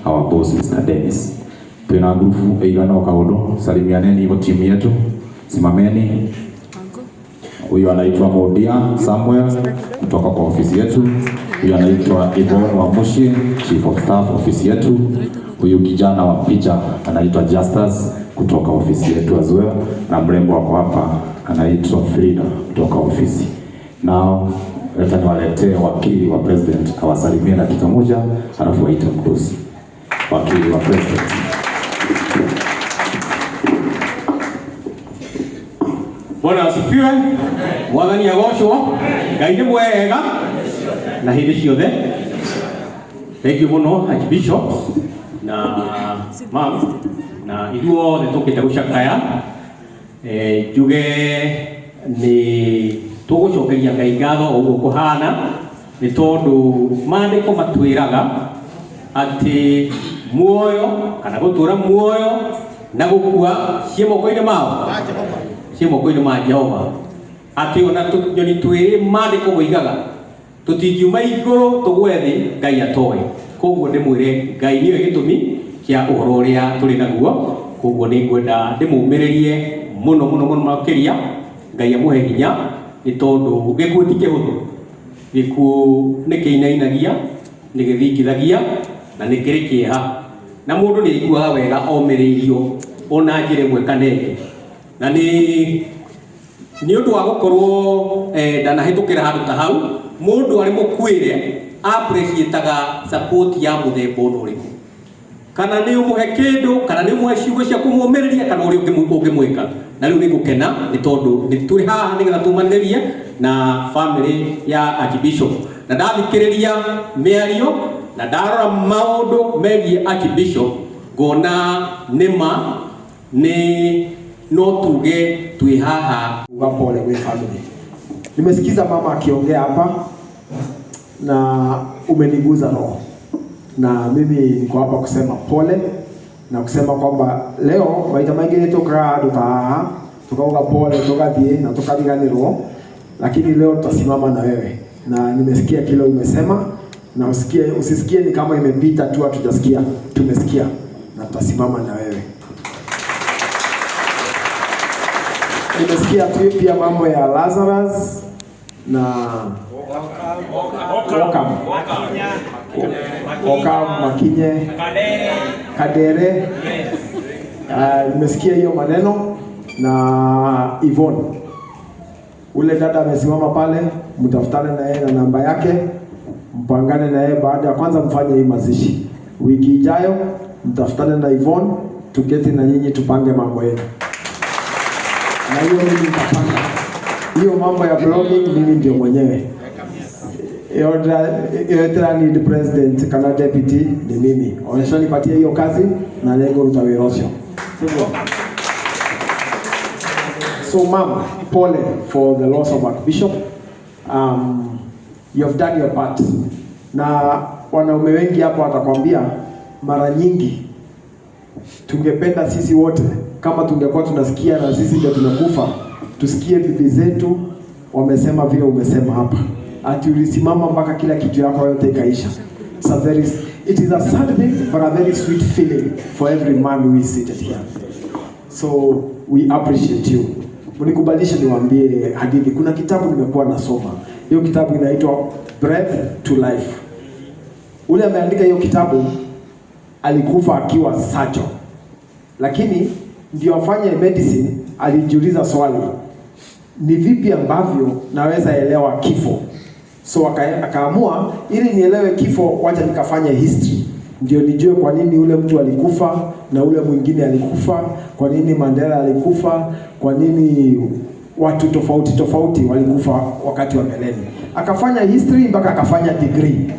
Our boss Mr. Dennis. Tuna nguvu igana kaudo, salimianeni hivyo timu yetu. Simameni. Huyu anaitwa Modia Samuel kutoka kwa ofisi yetu. Huyu anaitwa Yvonne Wamushi, Chief of Staff ofisi yetu. Huyu kijana wa picha anaitwa Justus kutoka ofisi yetu as well. Na mrembo wako hapa anaitwa Frida kutoka ofisi. Now leta niwaletee wakili wa president awasalimie na dakika moja, halafu waite mkosi. Wakili wa president. Bwana asifiwe. Mwathani agoshwo. Ngai ni mwega na hindi ciothe. Thank you muno Archbishop na mam na ithuothe tukite gucakaya njuge ni tugucokeria Ngai ngatho uguo kuhana ni tondu maandiko matwiraga ati muoyo kana gutura muoyo na gukua cie moko-ini mao cie moko-ini ma Jehova ati ona tunyoni twiri maandiko guigaga tutingiuma iguru tugwe thi Ngai atoe koguo ndimwire Ngai niwe gitumi kia uhoro uria turi naguo koguo ni ngwenda ndimumiririe muno makiria Ngai amuhe hinya ni tondu gikuo ti kihuthu gikuo ni kiinainagia ni githikithagia na ni kiri kieha na mundu ni iguaga wega omiririo ona njire mwe kanenge na ni undu wa gukorwo ndanahitukira handu ta hau mundu ari mukwire appreciataga support ya muthemba uriku kana ni umuhe kindu kana ni umuhe ciugo cia kumumiriria kana uri ungimwika na riu ni gukena ni tondu ni turi haha ni getha tumanirie na family ya Archbishop na ndathikiriria miario na ndarora maundu megie Archbishop ngona nima ni no tuge twi haha pole we family. Nimesikiza mama akiongea hapa na umeniguza roho, na mimi niko hapa kusema pole na kusema kwamba leo maita maingi toka duka tukauga pole tugathie na tukariganirwo, lakini leo tutasimama na wewe, na nimesikia kile umesema na usisikie ni kama imepita tu, hatujasikia, tumesikia na tutasimama na wewe. Nimesikia tu pia mambo ya Lazarus na Okam Makinye Kadere. Nimesikia hiyo maneno na Yvonne. Ule dada amesimama pale, mtafutane na yeye na namba yake, mpangane na yeye baada ya kwanza mfanye hii mazishi. Wiki ijayo mtafutane na Yvonne, tuketi na nyinyi tupange mambo yenu. Na hiyo mimi nitapanga. Hiyo mambo ya blogging mimi ndio mwenyewe. Yote ni president kana deputy ni mimi. Onesha nipatie hiyo kazi na lengo utawirosho. So mama, pole for the loss of Archbishop. You have done your part. Na wanaume wengi hapo watakwambia mara nyingi tungependa sisi wote kama tungekuwa tunasikia na sisi ndio tunakufa, tusikie bibi zetu wamesema vile umesema hapa. Ati ulisimama mpaka kila kitu yako yote ikaisha. It is a sad thing but a very sweet feeling for every man who is seated here. So we appreciate you. Mnikubalisha niwaambie hadithi. Kuna kitabu nimekuwa nasoma. Hiyo kitabu inaitwa Breath to Life. Ule ameandika hiyo kitabu alikufa akiwa surgeon. Lakini ndio afanye medicine, alijiuliza swali, ni vipi ambavyo naweza elewa kifo? So akaamua ili nielewe kifo, wacha nikafanye history. Ndio nijue kwa nini ule mtu alikufa na ule mwingine alikufa, kwa nini Mandela alikufa, kwa nini watu tofauti walikufa wakati wa mbeleni. Akafanya history mpaka akafanya degree.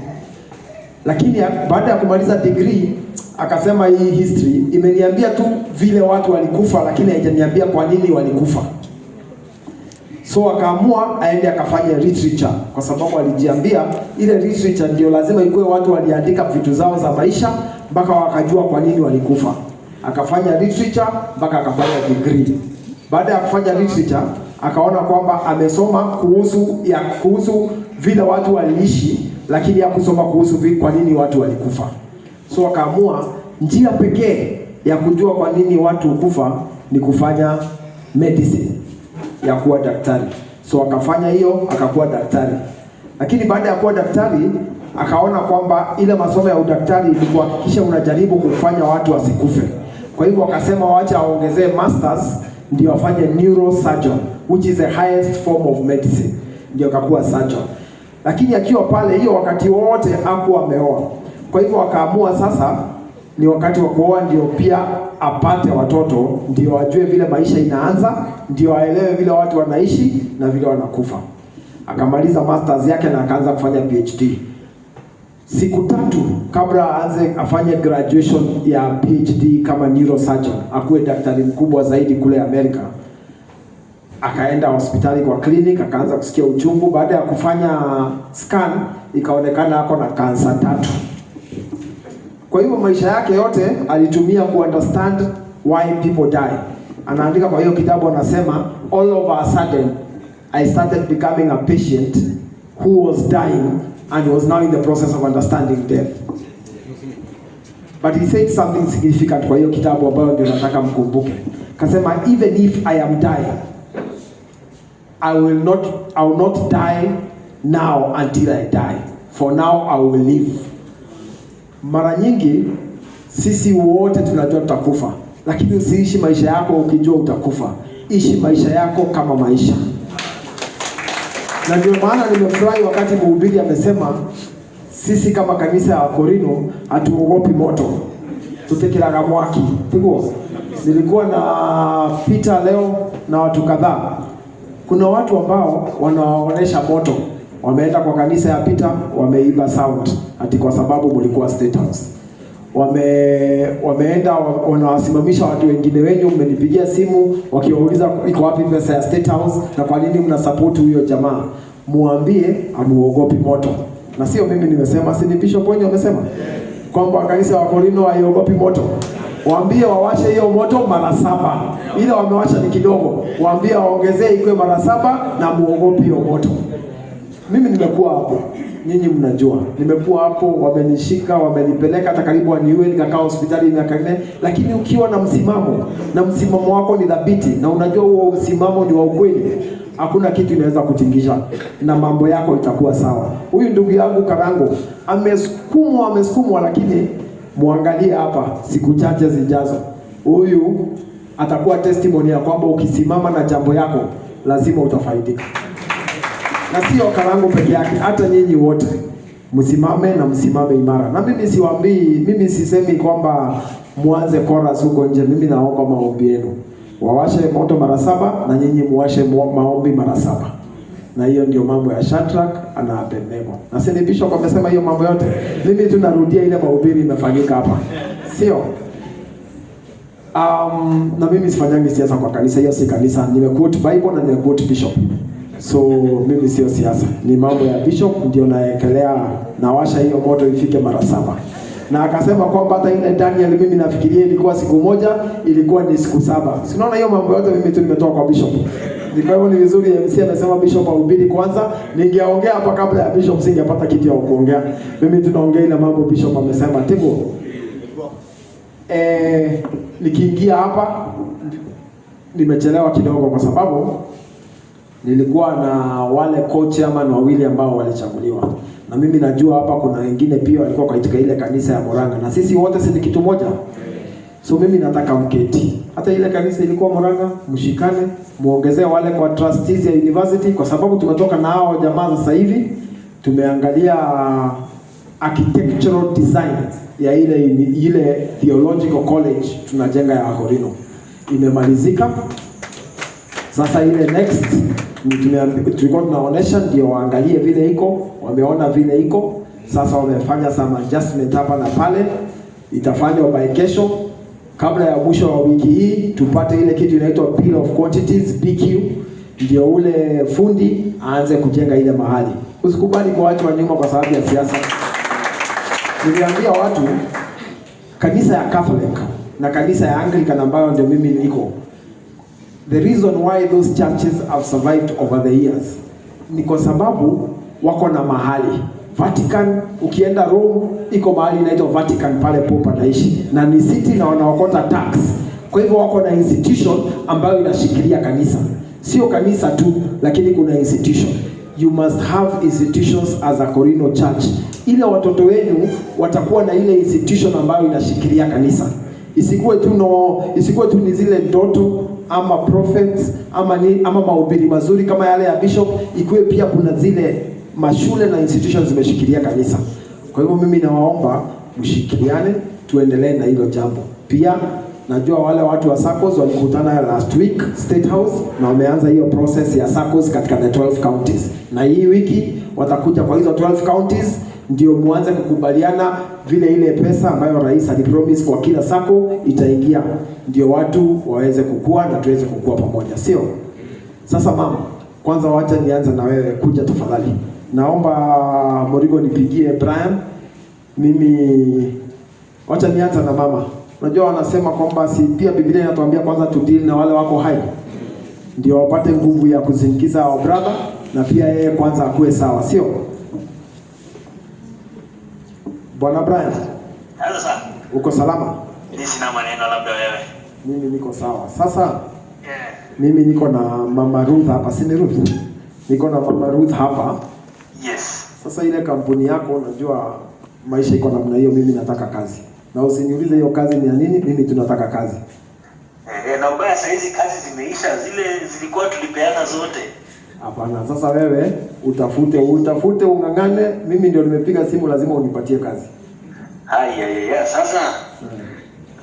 Lakini baada ya kumaliza degree akasema hii history imeniambia tu vile watu walikufa, lakini haijaniambia kwa nini walikufa. So akaamua aende akafanya literature, kwa sababu alijiambia ile literature ndio lazima ikuwe watu waliandika vitu zao za maisha mpaka wakajua kwa nini walikufa. Akafanya literature mpaka akafanya degree. Baada ya kufanya literature akaona kwamba amesoma kuhusu vile watu waliishi, lakini hakusoma kuhusu kwa nini watu walikufa. So akaamua njia pekee ya kujua kwa nini watu hukufa ni kufanya medicine, ya kuwa daktari. So akafanya hiyo, akakuwa daktari. Lakini baada ya kuwa daktari akaona kwamba ile masomo ya udaktari ni kuhakikisha unajaribu kufanya watu wasikufe. Kwa hivyo akasema waacha aongezee masters ndio afanye neurosurgeon, which is the highest form of medicine. Ndio akakuwa surgeon. Lakini akiwa pale hiyo wakati wote hakuwa ameoa. Kwa hivyo akaamua sasa ni wakati wa kuoa, ndio pia apate watoto, ndio ajue vile maisha inaanza, ndio aelewe vile watu wanaishi na vile wanakufa. Akamaliza masters yake na akaanza kufanya PhD. Siku 3 kabla afanye graduation ya PhD kama neurosurgeon, akuwe daktari mkubwa zaidi kule Amerika, akaenda hospitali kwa clinic, akaanza kusikia uchungu. Baada ya kufanya scan ikaonekana ako na kansa 3. Kwa hivyo maisha yake yote alitumia ku understand why people die. Anaandika kwa hiyo kitabu, anasema all of a sudden I started becoming a patient who was dying and was now in the process of understanding death. But he said something significant kwa hiyo kitabu ambayo ndio nataka mkumbuke. Kasema even if I am dying, I will not die now until I die. For now I will live. Mara nyingi sisi wote tunajua tutakufa, lakini usiishi maisha yako ukijua utakufa. Ishi maisha yako kama maisha. Na ndio maana nimefurahi wakati mhubiri amesema sisi kama kanisa ya Korino hatuogopi moto, tutekeraga mwaki. Tiguo, nilikuwa na Peter leo na watu kadhaa. Kuna watu ambao wanaonesha moto, wameenda kwa kanisa ya Peter, wameiba sound ati kwa sababu mlikuwa State House. Wameenda wanawasimamisha watu wengine wenyu, mmenipigia simu wakiwauliza iko wapi pesa ya State House na kwa nini mna support huyo jamaa. Muambie amuogopi moto. Na sio mimi nimesema, si ni Bishop wenyewe amesema kwamba kanisa wa Korino haiogopi moto. Waambie wawashe hiyo moto mara 7. Ile wamewasha ni kidogo. Waambie waongezee ikwe mara 7 na muogopi hiyo moto. Mimi nimekuwa hapo. Nyinyi mnajua. Nimekuwa hapo, wamenishika, wamenipeleka hata karibu waniue, nikakaa hospitali miaka 4, lakini ukiwa na msimamo, na msimamo wako ni thabiti, na unajua huo msimamo ni wa ukweli, hakuna kitu inaweza kutingisha na mambo yako itakuwa sawa. Huyu ndugu yangu Karango amesukumwa, lakini muangalie hapa siku chache zijazo. Huyu atakuwa testimony ya kwamba ukisimama na jambo yako lazima utafaidika. Na sio Karango peke yake, hata nyinyi wote msimame na msimame imara. Na mimi sisemi kwamba muanze chorus huko nje. Mimi naomba maombi yenu. Wawashe moto mara 7 na nyinyi muwashe maombi mara 7. Na hiyo ndio mambo ya Shadrach na Abednego. Na sasa Bishop amesema hiyo mambo yote. Mimi tunarudia ile mahubiri imefanyika hapa. Sio? Na mimi sifanyangi siasa kwa kanisa, hiyo si kanisa. Nimequote Bible na nimequote Bishop. So mimi sio siasa. Ni mambo ya Bishop ndio naekelea, nawasha hiyo moto ifike mara 7. Na akasema kwamba hata ile Daniel mimi nafikiria ilikuwa siku moja, ilikuwa ni siku 7. Si unaona hiyo mambo yote mimi tu nimetoka kwa Bishop. Kwa hivyo ni vizuri MC amesema Bishop ahubiri kwanza, ningeongea hapa kabla ya Bishop singepata kitu ya kuongea. Mimi tunaongea ile mambo Bishop amesema. Tigo. Nikiingia hapa nimechelewa kidogo kwa sababu nilikuwa na wale co-chairman wawili ambao walichaguliwa. Na mimi najua hapa kuna wengine pia walikuwa katika ile kanisa ya Moranga. Na sisi wote si kitu moja. So mimi nataka mketi. Hata ile kanisa ilikuwa Moranga, mshikane, muongezee wale kwa trustees ya university kwa sababu tumetoka na hao jamaa sasa hivi. Tumeangalia architectural design ya ile theological college tunajenga ya Korino. Imemalizika. Sasa ile next tulikuwa tunaonesha ndio waangalie vile iko, wameona vile iko. Sasa wamefanya some adjustment hapa na pale. Itafanywa by kesho, kabla ya mwisho wa wiki hii tupate ile kitu inaitwa bill of quantities BQ, ndio ule fundi aanze kujenga ile mahali. Usikubali kwa watu wa nyuma kwa sababu ya siasa. Niliambia watu kanisa ya Catholic na kanisa ya Anglican ambayo ndio mimi niko, The reason why those churches have survived over the years ni kwa sababu wako na mahali. Vatican, ukienda Rome, iko mahali inaitwa Vatican pale Pope anaishi. Na ni city na wanaokota tax. Kwa hivyo wako na institution ambayo inashikilia kanisa. Sio kanisa tu, lakini kuna institution. You must have institutions as a Corino church. Ile watoto wenu watakuwa na ile institution ambayo inashikilia kanisa. Isikuwe tu ni zile ndoto ama prophets ama mahubiri mazuri kama yale ya bishop, ikuwe pia kuna zile mashule na institutions zimeshikilia kanisa. Kwa hivyo mimi nawaomba mshikiliane, tuendelee na hilo jambo. Pia najua wale watu wa SACCOS walikutana last week State House na wameanza hiyo process ya SACCOS katika the 12 counties. Na hii wiki watakuja kwa hizo 12 counties ndio muanze kukubaliana vile ile pesa ambayo rais alipromise kwa kila sako itaingia, ndio watu waweze kukua na tuweze kukua pamoja, sio? Sasa mama, kwanza wacha nianze na wewe, kuja tafadhali. Naomba Morigo nipigie Brian. Mimi wacha nianze na mama. Unajua wanasema kwamba si pia Biblia inatuambia kwanza tu deal na wale wako hai, ndio wapate nguvu ya kuzingiza wa brother, na pia yeye kwanza akue sawa, sio? Bwana Brian. Hello sir. Uko salama? Mimi sina maneno, labda wewe. Mimi niko sawa. Sasa mimi niko na Mama Ruth hapa, si ni Ruth? Niko na Mama Ruth hapa. Yes. Sasa ile kampuni yako unajua maisha iko namna hiyo, mimi nataka kazi. Na usiniulize hiyo kazi ni ya nini, mimi tunataka kazi. Na ubaya saa hizi kazi zimeisha, zile zilikuwa tulipeana zote. Hapana, sasa wewe utafute ungangane, mimi ndio nimepiga simu, lazima unipatie kazi. Haya, sasa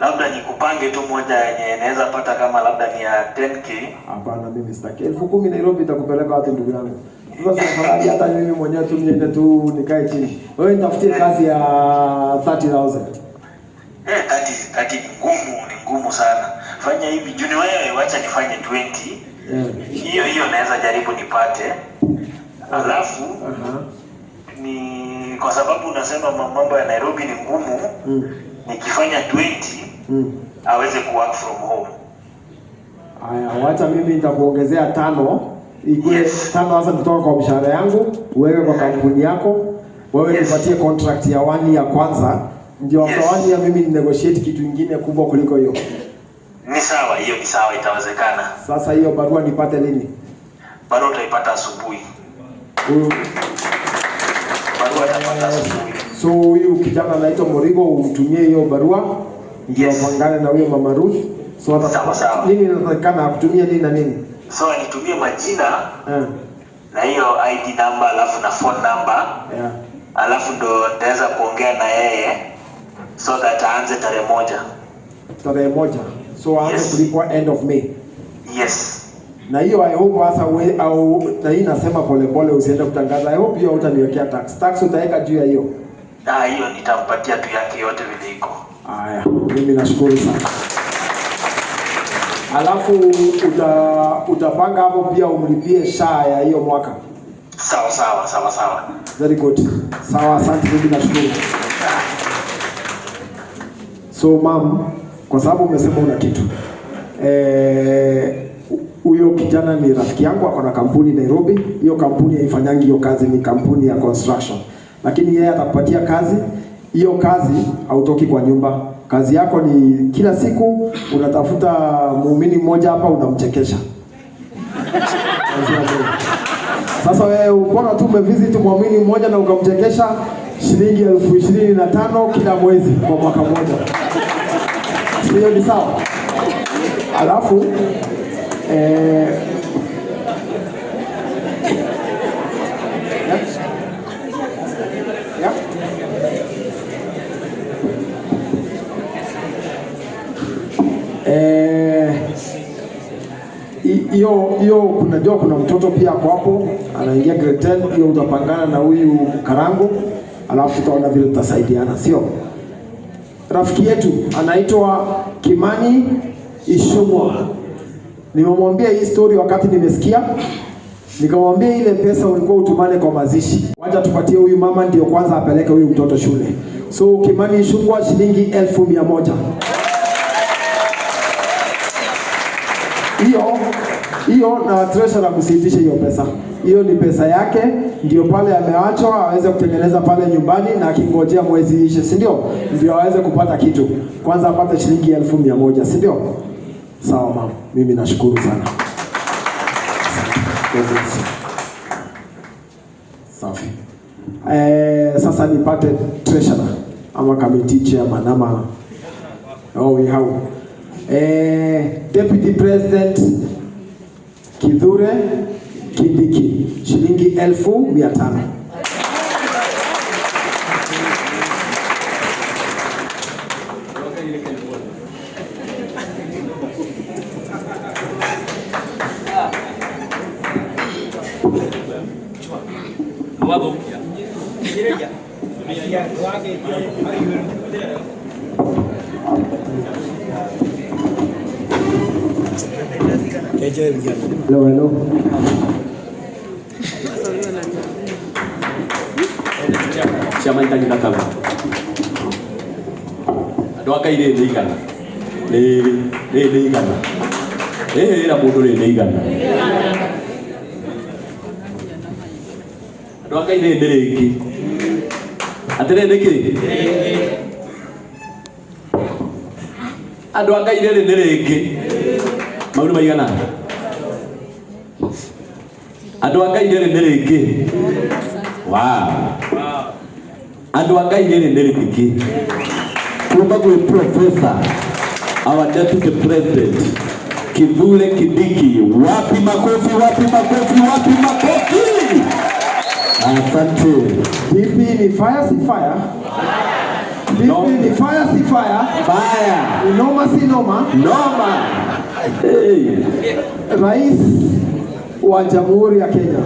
labda nikupange tu moja yenye naweza pata kama labda ni ya 10k. Hapana, mimi sitaki. 10,000 Nairobi itakupeleka wapi ndugu yangu? Sasa safari hata mimi mwenyewe tu niende tu nikae chini. Wewe nitafutie kazi ya 30,000. 30 ni ngumu sana. Fanya hivi, juni wewe wacha nifanye 20. Hiyo naweza jaribu nipate. Alafu ni kwa sababu unasema mambo ya Nairobi ni ngumu, nikifanya 20 aweze work from home. Haya, wacha mimi nitakuongezea 5. Ikue 5 hasa kutoka kwa mshahara yangu, wewe kwa kampuni yako, wewe nipatie contract ya 1 ya kwanza, ndio kwa 1 ya mimi ni negotiate kitu kingine kubwa kuliko hiyo. Ni sawa, hiyo ni sawa, itawezekana. Sasa hiyo barua nipate lini? Barua utaipata asubuhi. Barua utapata asubuhi. So huyu kijana anaitwa Morigo, umtumie hiyo barua ndio apangane na huyo Mama Ruth. So sawa. Nini inatakana kutumia nini na nini? So nitumie majina na hiyo ID number alafu na phone number. Alafu ndo nitaweza kuongea na yeye so that aanze tarehe 1. Tarehe 1. So aanze kulipwa end of May. Yes. Na hiyo I hope hasa wewe au na hii nasema pole usiende kutangaza. I hope hiyo utaniwekea tax. Tax utaweka juu ya hiyo. Hiyo nitampatia tu yake yote vile iko. Haya, mimi nashukuru sana. Alafu utapanga hapo pia umlipie SHA ya hiyo mwaka. Sawa. Very good. Sawa, asante, mimi nashukuru. So mom, kwa sababu umesema una kitu. Huyo kijana ni rafiki yangu, ako na kampuni Nairobi. Hiyo kampuni haifanyangi hiyo kazi, ni kampuni ya construction. Lakini yeye atakupatia kazi. Hiyo kazi hautoki kwa nyumba. Kazi yako ni kila siku unatafuta muumini mmoja hapa unamchekesha. Sasa wewe unaona tu umevisit muumini mmoja na ukamchekesha shilingi 25,000 kila mwezi kwa mwaka mmoja. Hiyo ni sawa. Alafu hiyo kuna mtoto pia hapo anaingia grade 10. Hiyo utapangana na huyu Karango, alafu tutaona vile tutasaidiana, sio? Rafiki yetu anaitwa Kimani Ishumwa. Nimemwambia hii story wakati nimesikia, nikamwambia ile pesa ulikuwa utumane kwa mazishi, wacha tupatie huyu mama ndio kwanza apeleke huyu mtoto shule. So Kimani Ishumwa shilingi 1,100. hiyo na treasurer msiitishe hiyo pesa. Hiyo ni pesa yake, ndio pale ameachwa aweze kutengeneza pale nyumbani, na akingojea mwezi ishe, si ndio? Ndio aweze kupata kitu. Kwanza apate shilingi 1,100, si ndio? Sawa mama, mimi nashukuru sana. Safi. Sasa nipate treasurer ama committee chairman ama we have Deputy President Kithure Kindiki, shilingi 1,500. Hello. Siapa yang kita tahu? Doa kai ni kan? Ni kan? Ila bodoh ni kan? Doa kai ni ki? Atre ni ki? Doa kai ni ki? Mau ni bayi kan? Doa kai ni ki? Wow. Andu agai nere kiki. Kumba kwe professor, our deputy president, Kithure Kindiki. Wapi makofi, wapi makofi, wapi makofi. Asante. DP ni fire si fire. DP ni fire si fire. Fire. Noma si noma. Noma. Hey. Rais wa Jamhuri ya Kenya,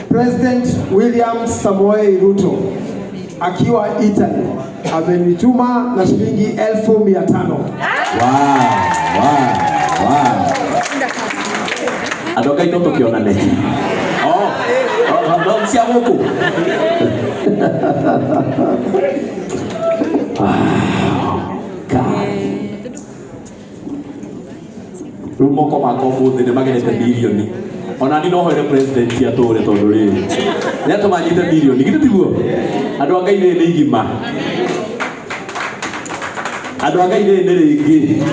President William Samoei Ruto, akiwa Italy, amenituma na shilingi 1,500. Wow. Adoka ito tukiona neti. Ndo msia huku. Rumoko makombo thine magenete bilioni. Ona ni no hoere president ya tore tondu ri. Ni atumanyite bilioni gitu tiguo. Andu a Ngai ni igima. Andu a Ngai ni ringi.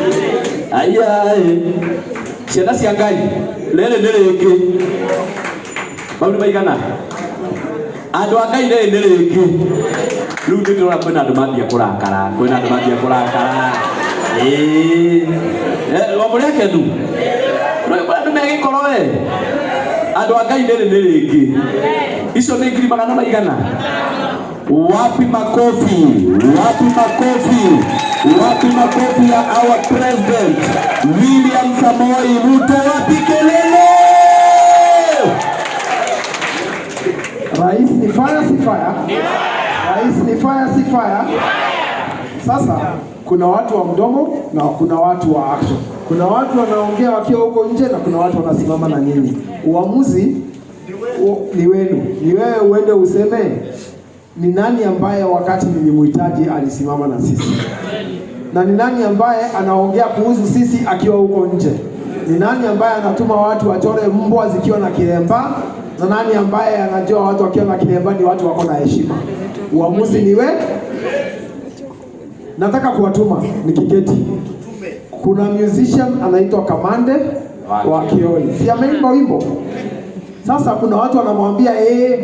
Ayai. Ciana cia Ngai rere ni ringi. Maundu maigana. Andu a Ngai ni ringi. Riu ndi ndona kwina andu mambia kurakara. Wa muri akenu. Andu megikoro we. Andu a Ngai ni ringi. Icio ni ngiri magana maigana. Wapi makofi, wapi makofi, wapi makofi ya our president William Samoei Ruto, wapi kelele. Rais ni fire si fire. Rais ni fire si fire. Sasa kuna watu wa mdomo na kuna watu wa action. Kuna watu wanaongea wakiwa huko nje na kuna watu wanasimama na nyinyi. Uamuzi ni wenu. Ni wewe uende useme ni nani ambaye wakati nilimhitaji alisimama na sisi, na ni nani ambaye anaongea kuhusu sisi akiwa huko nje. Ni nani ambaye anatuma watu wachore mbwa zikiwa na kilemba, na nani ambaye anajua watu wakiwa na kilemba ni watu wako na heshima. Uamuzi ni wewe. Nataka kuwatuma nikiketi. Kuna musician anaitwa Kamande wa Kioli. Si ameimba wimbo? Sasa kuna watu wanamwambia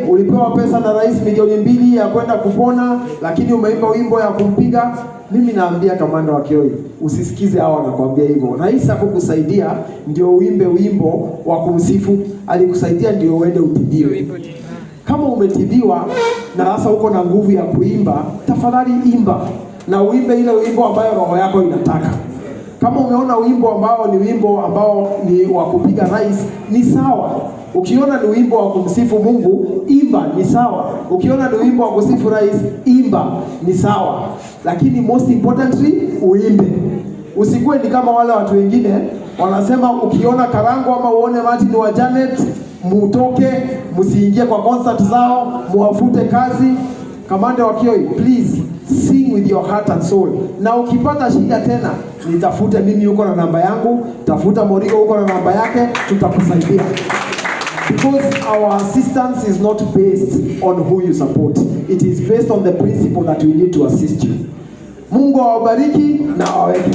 ulipewa pesa na rais milioni 2 ya kwenda kupona, lakini umeimba wimbo ya kumpiga. Mimi naambia Kamanda wa Kioi, usisikize hao wanakuambia hivyo. Rais hakukusaidia ndio uimbe wimbo wa kumsifu, alikusaidia ndio uende utibiwe. Kama umetibiwa na sasa uko na nguvu ya kuimba, tafadhali imba na uimbe ile wimbo ambayo roho yako inataka. Kama umeona wimbo ambao ni wimbo ambao ni wa kupiga rais, ni sawa. Ukiona ni wimbo wa kumsifu Mungu, imba, ni sawa. Ukiona ni wimbo wa kusifu rais, imba, ni sawa. Lakini most importantly, uimbe. Usikuwe ni kama wale watu wengine wanasema ukiona Karango ama uone Martin wa Janet, mutoke, msiingie kwa concert zao, muwafute kazi. Kamanda wa Kioi, please sing with your heart and soul. Na ukipata shida tena, nitafute mimi, uko na namba yangu, tafuta Morigo, uko na namba yake, tutakusaidia. Because our assistance is not based on who you support. It is based on the principle that we need to assist you. Mungu awabariki na awaweke.